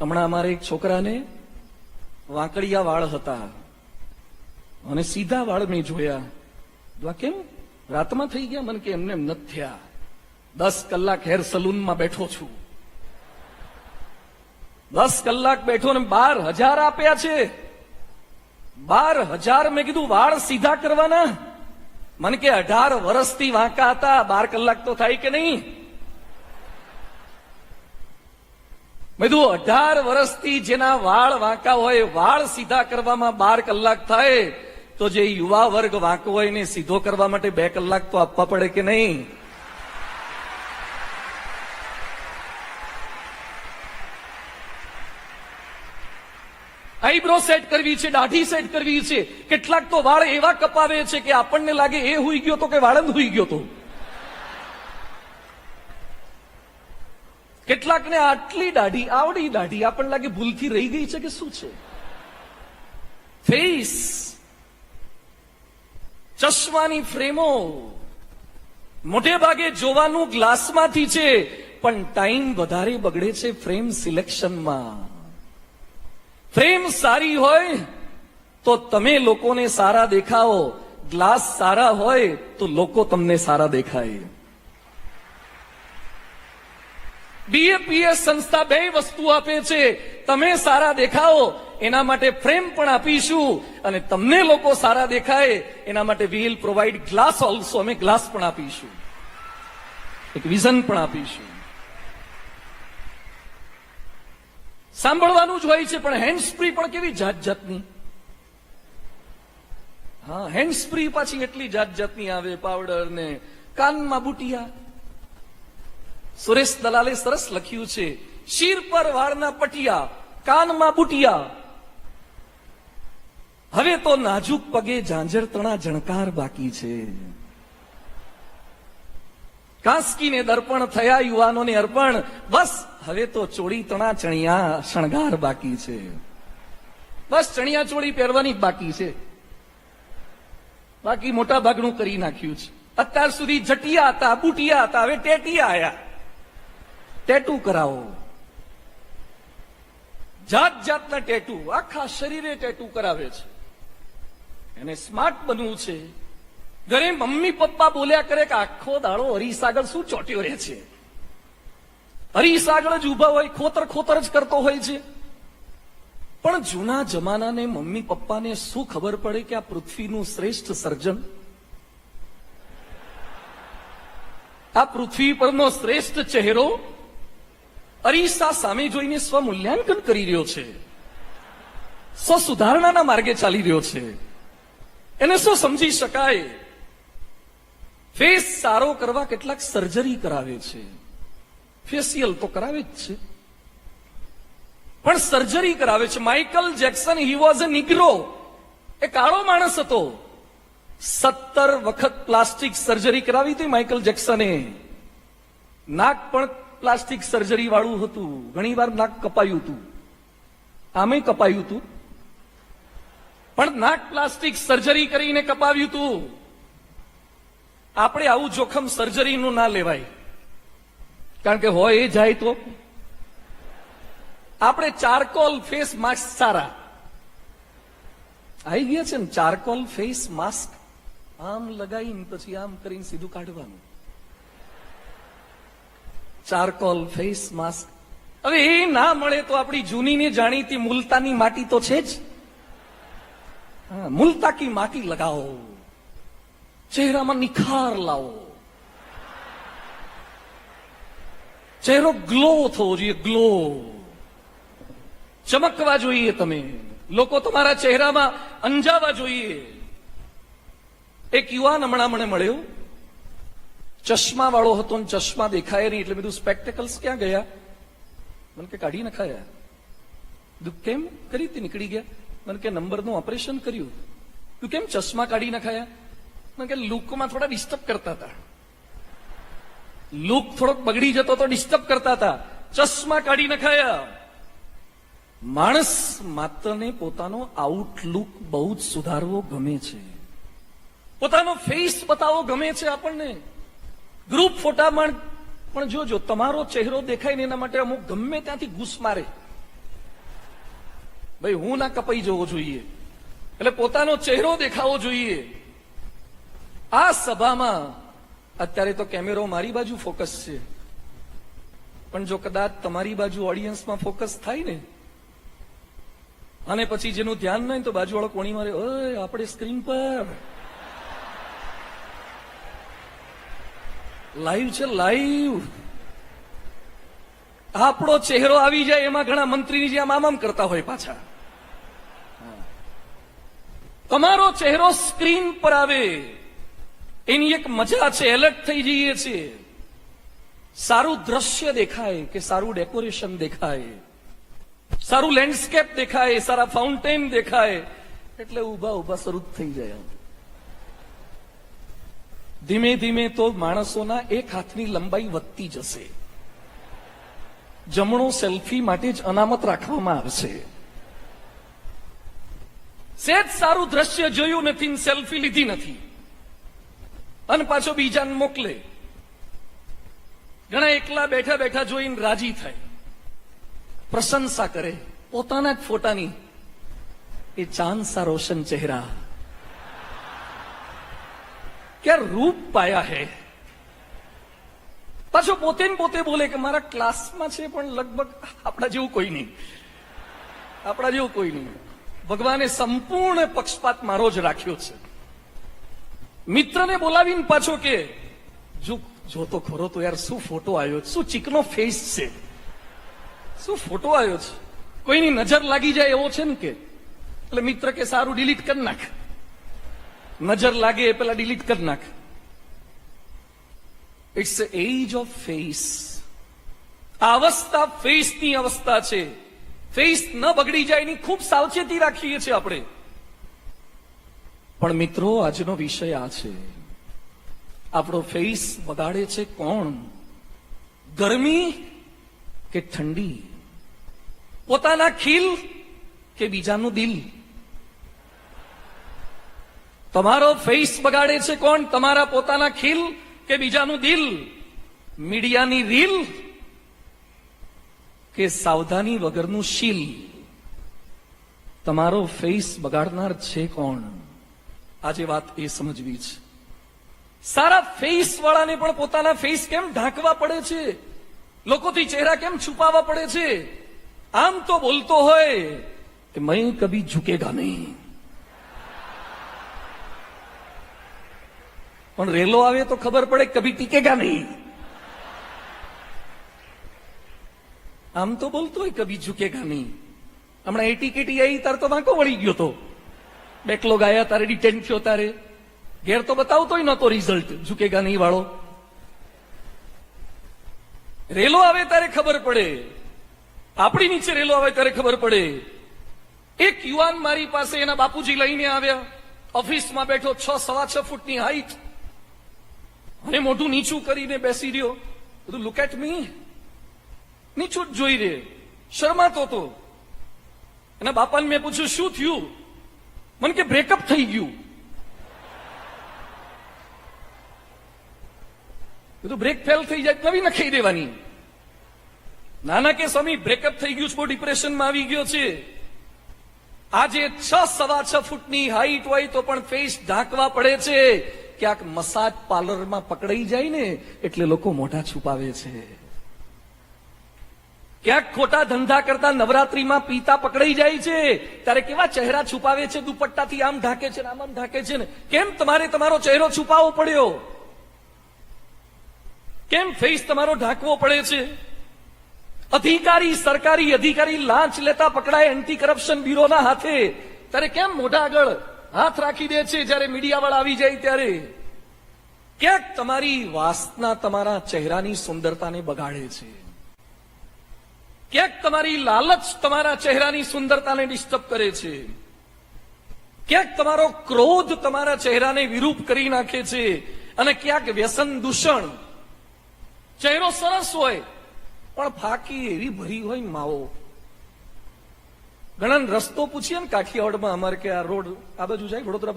હમણાં અમારે એક છોકરાને વાંકડિયા વાળ હતા અને સીધા વાળ મેં જોયા. કેમ રાતમાં થઈ ગયા? મને કે એમને એમ નથી થયા. 10 કલાક હેર સલૂનમાં બેઠો છું. 10 કલાક બેઠો ને 12,000 આપ્યા છે. 12,000. મેં કીધું વાળ સીધા કરવાના? મને કે 18 વર્ષથી વાંકા હતા, 12 કલાક તો થાય કે નહીં? મેં કીધું 18 વર્ષથી જેના વાળ વાંકા હોય, વાળ સીધા કરવામાં 12 કલાક થાય, તો જે યુવા વર્ગ વાંકો હોય ને સીધો કરવા માટે 2 કલાક તો આપવા પડે કે નહીં? આઈબ્રો સેટ કરવી છે, દાઢી સેટ કરવી છે. કેટલાક તો વાળ એવા કપાવે છે કે આપણને લાગે એ હુઈ ગયો તો કે વાળંદ હુઈ ગયો તો. કેટલાકને આટલી દાઢી, આવડી દાઢી, આપણને લાગે ભૂલથી રહી ગઈ છે કે શું છે. ફેસ, ચશ્માની ફ્રેમો મોટે ભાગે જોવાનું ગ્લાસમાંથી છે, પણ ટાઈમ વધારે બગડે છે ફ્રેમ સિલેક્શનમાં. ફ્રેમ સારી હોય તો તમે લોકોને સારા દેખાઓ, ગ્લાસ સારા હોય તો લોકો તમને સારા દેખાય. બીએપીએસ સંસ્થા 2 વસ્તુ આપે છે. તમે સારા દેખાઓ એના માટે ફ્રેમ પણ આપીશું, અને તમને લોકો સારા દેખાય એના માટે we will provide glass also. અમે ગ્લાસ પણ આપીશું, એક વિઝન પણ આપીશું. સાંભળવાનું જ હોય છે, પણ હેન્ડ સ્પ્રી પણ કેવી જાત જાતની. હા, હેન્ડ સ્પ્રી પાછી એટલી જાત જાતની આવે, પાવડર ને કાનમાં બુટિયા. સુરેશ દલાલે સરસ લખ્યું છે, શીર પર વાળના પટિયા, કાનમાં બુટિયા. હવે તો નાજુક પગે ઝાંઝર તણા જણકાર બાકી છે. કાંસકીને દર્પણ થયા યુવાનોને અર્પણ, બસ હવે તો ચોળી તણા ચણિયા શણગાર બાકી છે. બસ ચણિયા ચોળી પહેરવાની જ બાકી છે, બાકી મોટા ભાગનું કરી નાખ્યું છે. અત્યાર સુધી જટિયા હતા, બુટિયા હતા, હવે ટેટિયા આયા. ટેટુ કરાવો, જાત જાતના ટેટુ, આખા શરીરે ટેટુ કરાવે છે. એને સ્માર્ટ બનવું છે. ઘરે મમ્મી પપ્પા બોલ્યા કરે કે આખો દાડો અરીસ આગળ શું ચોટ્યો રહે છે. અરીસ આગળ જ ઉભા હોય, ખોતર ખોતર જ કરતો હોય છે. પણ જૂના જમાનાને મમ્મી પપ્પાને શું ખબર પડે કે આ પૃથ્વીનું શ્રેષ્ઠ સર્જન, આ પૃથ્વી પરનો શ્રેષ્ઠ ચહેરો અરીસા સામે જોઈને સ્વમૂલ્યાંકન કરી રહ્યો છે, સ્વ સુધારણાના માર્ગે ચાલી રહ્યો છે. એને શું સમજી શકાય? ફેસ સારો કરવા કેટલાક સર્જરી કરાવે છે, ફેશિયલ તો કરાવે જ છે, પણ સર્જરી કરાવે છે. Michael Jackson, he was a negro, એ કાળો માણસ હતો. 17 વખત પ્લાસ્ટિક સર્જરી કરાવી હતી માઇકલ જેક્સને. નાક પણ પ્લાસ્ટિક સર્જરી વાળું હતું. ઘણી વાર નાક કપાયું હતું, આમે કપાયું હતું, પણ નાક પ્લાસ્ટિક સર્જરી કરીને કપાવ્યું હતું. આપણે આવું જોખમ સર્જરીનું ના લેવાય, કારણ કે હોય એ જાય તો. આપણે ચારકોલ ફેસ માસ્ક સારા આવી ગયા છે ને, ચારકોલ ફેસ માસ્ક આમ લગાવીને પછી આમ કરીને સીધું કાઢવાનું. Charcoal face mask. હવે એ ના મળે તો આપણી જૂની ને જાણીતી મુલતાની માટી તો છે જ. મુલતા કી માટી લગાવો, ચહેરામાં નિખાર લાવો, ચહેરો ગ્લો થવો જોઈએ, ગ્લો ચમકવા જોઈએ. તમે લોકો તમારા ચહેરામાં અંજાવા જોઈએ. એક યુવાન હમણાં મને મળ્યો, ચશ્મા વાળો હતો ને ચશ્મા દેખાય નહીં, એટલે બધું સ્પેક્ટેકલ્સ ક્યાં ગયા? મને કે કાઢી નખાયા. કેમ કરી હતી? નીકળી ગયા. મને કે નંબરનું ઓપરેશન કર્યું. તું કેમ ચશ્મા કાઢી નખાયા? મને કે લુકમાં થોડા ડિસ્ટર્બ કરતા હતા, લુક થોડોક બગડી જતો તો ડિસ્ટર્બ કરતા હતા, ચશ્મા કાઢી નખાયા. માણસ માત્રને પોતાનો આઉટલુક બહુ જ સુધારવો ગમે છે, પોતાનો ફેસ બતાવો ગમે છે આપણને. ગ્રુપ ફોટામાં પણ જોજો, તમારો ચહેરો દેખાય ને એના માટે અમુક ગમે ત્યાંથી ઘૂસ મારે. ભાઈ હું ના કપાઈ જવો જોઈએ, એટલે પોતાનો ચહેરો દેખાવો જોઈએ. આ સભામાં અત્યારે તો કેમેરો મારી બાજુ ફોકસ છે, પણ જો કદાચ તમારી બાજુ ઓડિયન્સમાં ફોકસ થાય ને, અને પછી જેનું ધ્યાન નહીં તો બાજુવાળો કોણી મારે, ઓય આપણે સ્ક્રીન પર લાઈવ છે, લાઈવ આપણો ચહેરો આવી જાય. એમાં ઘણા મંત્રીની જેમ આમ કરતા હોય પાછા. તમારો ચહેરો સ્ક્રીન પર આવે એની એક મજા છે, એલર્ટ થઈ જઈએ છીએ. સારું દ્રશ્ય દેખાય કે સારું ડેકોરેશન દેખાય, સારું લેન્ડસ્કેપ દેખાય, સારા ફાઉન્ટેન દેખાય, એટલે ઉભા ઉભા શરૂ થઈ જાય. ધીમે ધીમે તો માણસોના એક હાથની લંબાઈ વધતી જશે. જમણો સેલ્ફી માટે જ અનામત રાખવામાં આવશે. સેજ સારું દ્રશ્ય જોયું નથી, સેલ્ફી લીધી નથી, અને પાછો બીજાને મોકલે. ઘણા એકલા બેઠા બેઠા જોઈને રાજી થાય, પ્રશંસા કરે પોતાના જ ફોટાની. એ ચાંદ સા રોશન ચહેરા, क्या रूप पाया है. પાછો પોતે ને પોતે બોલે કે મારા ક્લાસમાં છે, પણ લગભગ આપણા જેવું કોઈ નહીં, આપણા જેવું કોઈ નહીં. ભગવાને સંપૂર્ણ પક્ષપાત મારો જ રાખ્યો છે. મિત્રને બોલાવીને પાછો કે જો તો ખરો તો યાર, શું ફોટો આવ્યો, શું ચીકનો ફેસ છે, શું ફોટો આવ્યો છે, કોઈની નજર લાગી જાય એવો છે ને કે. એટલે મિત્ર કે સારું ડિલીટ કરી નાખ, નજર લાગે એ પેલા ડિલીટ કરી નાખ. It's age of face. આ અવસ્થા ફેસની અવસ્થા છે. ફેસ ન બગડી જાય એની ખૂબ સાવચેતી રાખીએ છીએ આપણે. પણ મિત્રો, આજનો વિષય આ છે, આપણો ફેસ બગાડે છે કોણ? ગરમી કે ઠંડી? પોતાના ખીલ કે બીજાનું દિલ? તમારો ફેસ બગાડે છે કોણ? તમારા પોતાના ખીલ કે બીજાનું દિલ? મીડિયાની રીલ કે સાવધાની વગરનું શીલ? તમારો ફેસ બગાડનાર છે કોણ? આજે વાત એ સમજવી છે. સારા ફેસ વાળાને પણ પોતાના ફેસ કેમ ઢાંકવા પડે છે? લોકોથી ચહેરા કેમ છુપાવવા પડે છે? આમ તો બોલતો હોય કે મેં કભી ઝુકેગા નહીં, પણ રેલો આવે તો ખબર પડે કભી ટીકેગા નહીં. આમ તો બોલતો હોય કભી ઝુકેગા નહીં. હમણાં એટીકેટી આવી તાર તો વાંકો વળી ગયો તો, બેકલોગ આવ્યા તારે, ડિટેન થયો તારે, ઘેર તો બતાવતોય નતો રિઝલ્ટ ઝુકેગા નહીં વાળો. રેલો આવે ત્યારે ખબર પડે, આપણી નીચે રેલો આવે ત્યારે ખબર પડે. એક યુવાન મારી પાસે એના બાપુજી લઈને આવ્યા, ઓફિસમાં બેઠો, 6-6.5 ફૂટની હાઈટ, અને મોઢું નીચું કરીને બેસી રહ્યો. બધું લુક એટ મી, નીચું જ જોઈ રે, શરમાતો હતો. એના બાપાને મેં પૂછ્યું શું થયું? મને કે બ્રેકઅપ થઈ ગયું. બધું બ્રેક ફેલ થઈ જાય નવી નખાઈ દેવાની. નાના કે સ્વામી બ્રેકઅપ થઈ ગયું છે, બહુ ડિપ્રેશનમાં આવી ગયો છે. આજે 6-6.25 ફૂટની હાઈટ હોય તો પણ ફેસ ઢાંકવા પડે છે. ક્યાંક મસાજ પાર્લરમાં પકડાઈ જાય ને એટલે લોકો મોઢા છુપાવે છે. ક્યાંક ખોટા ધંધા કરતા નવરાત્રીમાં પીતા પકડાઈ જાય છે ત્યારે કેવા ચહેરા છુપાવે છે, દુપટ્ટાથી આમ ઢાંકે છે, આમ ઢાંકે છે ને. કેમ તમારે તમારો ચહેરો છુપાવવો પડ્યો? કેમ ફેસ તમારો ઢાંકવો પડે છે? અધિકારી, સરકારી અધિકારી લાંચ લેતા પકડાય એન્ટી કરપ્શન બ્યુરોના હાથે, ત્યારે કેમ મોઢા આગળ હાથ રાખી દે છે જ્યારે મીડિયાવાળા આવી જાય ત્યારે? ક્યાંક તમારી વાસના તમારા ચહેરાની સુંદરતાને બગાડે છે. ક્યાંક તમારી લાલચ તમારા ચહેરાની સુંદરતાને ડિસ્ટર્બ કરે છે. ક્યાંક તમારો ક્રોધ તમારા ચહેરાને વિરૂપ કરી નાખે છે. અને ક્યાંક વ્યસન દૂષણ. ચહેરો સરસ હોય પણ ફાકી એવી ભરી હોય માવો. ઘણા રસ્તો પૂછીએ ને કાઠિયાવાડમાં, અમારે કે આ રોડ આ બાજુ જાય વડોદરા,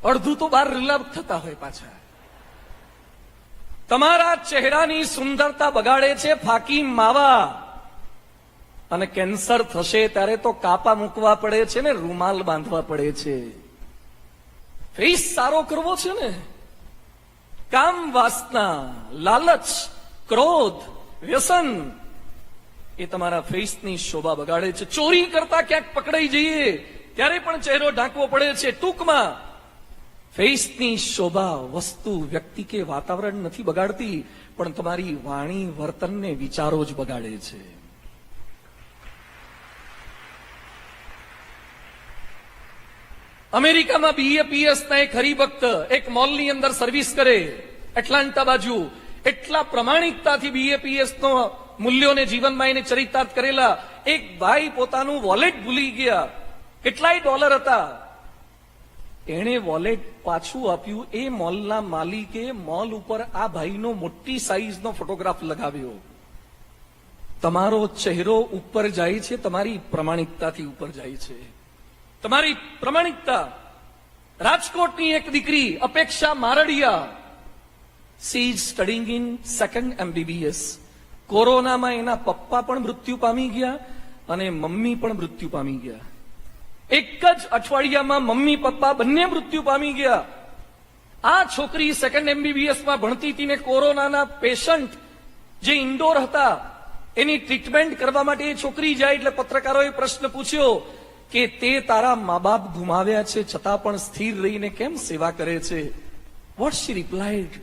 અડધું તો બહાર રિલાપ થતા હોય પાછા. તમારા ચહેરાની સુંદરતા બગાડે છે ફાકી માવા, અને કેન્સર થશે ત્યારે તો કાપા મૂકવા પડે છે ને રૂમાલ બાંધવા પડે છે. ફેસ સારો કરવો છે ને, કામ વાસના, લાલચ, ક્રોધ, વ્યસન એ તમારા ફેસની શોભા બગાડે છે. ચોરી કરતા ક્યાંક પકડાઈ જઈએ ત્યારે પણ ચહેરો ઢાંકવો પડે છે. ટૂંકમાં ફેસની શોભા વસ્તુ, વ્યક્તિ કે વાતાવરણ નથી બગાડતી, પણ તમારી વાણી, વર્તનને, વિચારો જ બગાડે છે. અમેરિકામાં BAPS ના એક હરિભક્ત એક મોલની અંદર સર્વિસ કરે, એટલાન્ટા બાજુ. એટલા પ્રમાણિકતાથી BAPS નો મૂલ્યોને જીવનમાં એને ચરિતાર્થ કરેલા. એક ભાઈ પોતાનું વોલેટ ભૂલી ગયા, કેટલાય ડોલર હતા. એણે વોલેટ પાછું આપ્યું. એ મોલના માલિકે મોલ ઉપર આ ભાઈનો મોટી સાઈઝનો ફોટોગ્રાફ લગાવ્યો. તમારો ચહેરો ઉપર જાય છે, તમારી પ્રમાણિકતાથી ઉપર જાય છે. તમારી પ્રમાણિકતા. રાજકોટની એક દીકરી અપેક્ષા Mardiya, she is studying in 2nd MBBS. કોરોનામાં એના પપ્પા પણ મૃત્યુ પામી ગયા અને મમ્મી પણ મૃત્યુ પામી ગયા. એક જ અઠવાડિયામાં મમ્મી પપ્પા બંને મૃત્યુ પામી ગયા. આ છોકરી 2nd MBBS માં ભણતી હતી ને કોરોનાના પેશન્ટ જે ઇન્ડોર હતા એની ટ્રીટમેન્ટ કરવા માટે એ છોકરી જાય એટલે પત્રકારોએ પ્રશ્ન પૂછ્યો કે તે તારા મા બાપ ગુમાવ્યા છે છતાં પણ સ્થિર રહીને કેમ સેવા કરે છે? What she replied?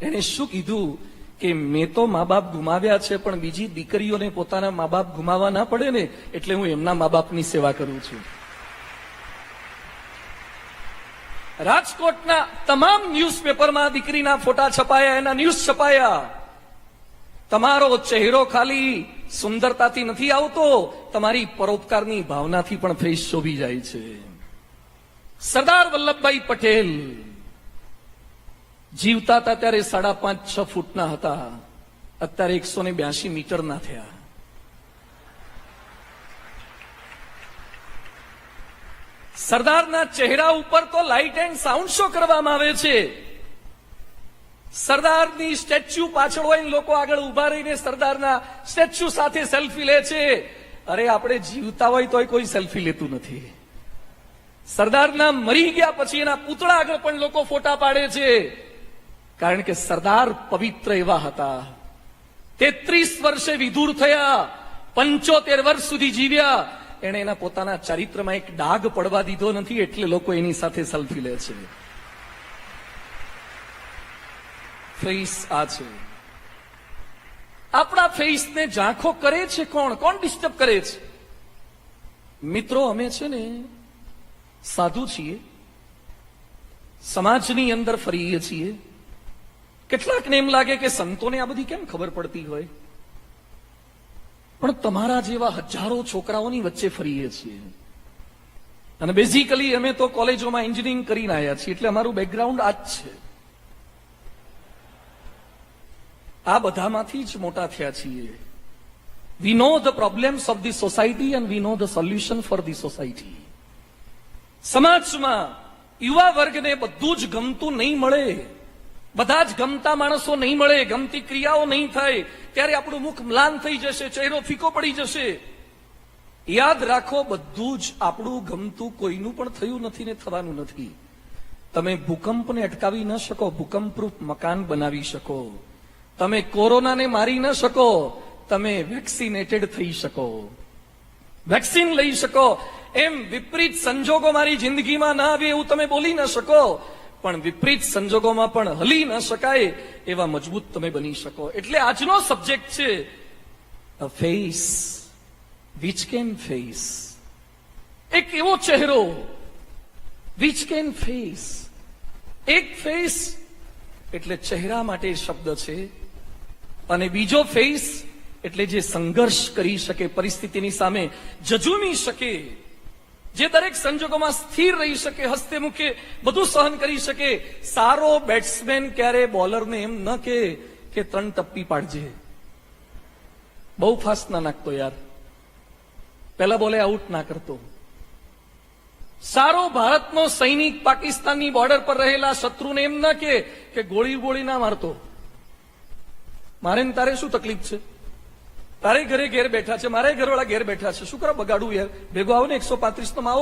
એને શું કીધું કે મેં તો મા બાપ ગુમાવ્યા છે પણ બીજી દીકરીઓને પોતાના મા બાપ ગુમાવવા ના પડે ને, એટલે હું એમના મા બાપની સેવા કરું છું. રાજકોટના તમામ ન્યૂઝપેપરમાં દીકરીના ફોટા છપાયા, એના ન્યૂઝ છપાયા. તમારો ચહેરો ખાલી સુંદરતાથી નથી આવતો, તમારી પરોપકારની ભાવનાથી પણ ફેસ શોભી જાય છે. સરદાર વલ્લભભાઈ પટેલ જીવતા હતા ત્યારે 5.5-6 ફૂટના હતા, અત્યારે 182 મીટરના થયા. સરદારના ચહેરા ઉપર તો લાઇટ એન્ડ સાઉન્ડ શો કરવામાં આવે છે. સરદારની સ્ટેચ્યુ પાછળ હોય, લોકો આગળ ઉભા રહીને સરદારના સ્ટેચ્યુ સાથે સેલ્ફી લે છે. અરે આપણે જીવતા હોય તોય કોઈ સેલ્ફી લેતું નથી. સરદારના મરી ગયા પછી એના પૂતળા આગળ પણ લોકો ફોટા પાડે છે, કારણ કે સરદાર પવિત્ર એવા હતા. 33 વર્ષે વિધુર થયા, 75 વર્ષ સુધી જીવ્યા. એણે એના પોતાના ચારિત્રમાં એક ડાઘ પડવા દીધો નથી, એટલે લોકો એની સાથે સેલ્ફી લે છે. ફેસ આ છે. આપણા ફેસને ઝાંખો કરે છે કોણ? કોણ ડિસ્ટર્બ કરે છે? મિત્રો, અમે છે ને સાધુ છીએ, સમાજની અંદર ફરીએ છીએ. કેટલાકને એમ લાગે કે સંતોને આ બધી કેમ ખબર પડતી હોય, પણ તમારા જેવા હજારો છોકરાઓની વચ્ચે ફરીએ છીએ. અને બેઝિકલી અમે તો કોલેજોમાં એન્જિનિયરિંગ કરીને આવ્યા છીએ, એટલે અમારું બેકગ્રાઉન્ડ આ જ છે. આ બધામાંથી જ મોટા થયા છીએ. We know the problems of the society and we know the solution for the society. સમાજમાં યુવા વર્ગને બધું જ ગમતું નહીં મળે, બધા જ ગમતા માણસો નહીં મળે, ગમતી ક્રિયાઓ નહીં થાય, ત્યારે આપણું મુખ મ્લાન થઈ જશે, ચહેરો ફીકો પડી જશે. યાદ રાખો, બધું જ આપણું ગમતું કોઈનું પણ થયું નથી ને થવાનું નથી. તમે ભૂકંપને અટકાવી ન શકો, ભૂકંપરૂપ મકાન બનાવી શકો. તમે કોરોનાને મારી ન શકો, તમે વેક્સિનેટેડ થઈ શકો, વેક્સિન લઈ શકો. એમ વિપરીત સંજોગો મારી જિંદગીમાં ના આવે એવું તમે બોલી ન શકો, પણ વિપરીત સંજોગોમાં પણ હલી ન શકાય એવા મજબૂત તમે બની શકો. એટલે આજનો સબ્જેક્ટ છે અ ફેસ વિચ કેન ફેસ. એક એવો ચહેરો વિચ કેન ફેસ. એક ફેસ એટલે ચહેરા માટે શબ્દ છે, અને બીજો ફેસ એટલે જે સંઘર્ષ કરી શકે, પરિસ્થિતિની સામે જજુમી શકે, જે દરેક સંજોગોમાં સ્થિર રહી શકે, હસ્તે મુખે બધું સહન કરી શકે. સારો બેટ્સમેન ક્યારે બોલરને એમ ન કે 3 ટપ્પી પાડજે, બહુ ફાસ્ટ ના નાખતો યાર, પહેલા બોલે આઉટ ના કરતો. સારો ભારતનો સૈનિક પાકિસ્તાનની બોર્ડર પર રહેલા શત્રુને એમ ન કે ગોળી ના મારતો, મારે ને તારે શું તકલીફ છે? તારે ઘરે ઘેર બેઠા છે, મારે ઘરવાળા ઘેર બેઠા છે, શું કરવા બગાડવું યાર? ભેગો આવો ને 135 નો માવો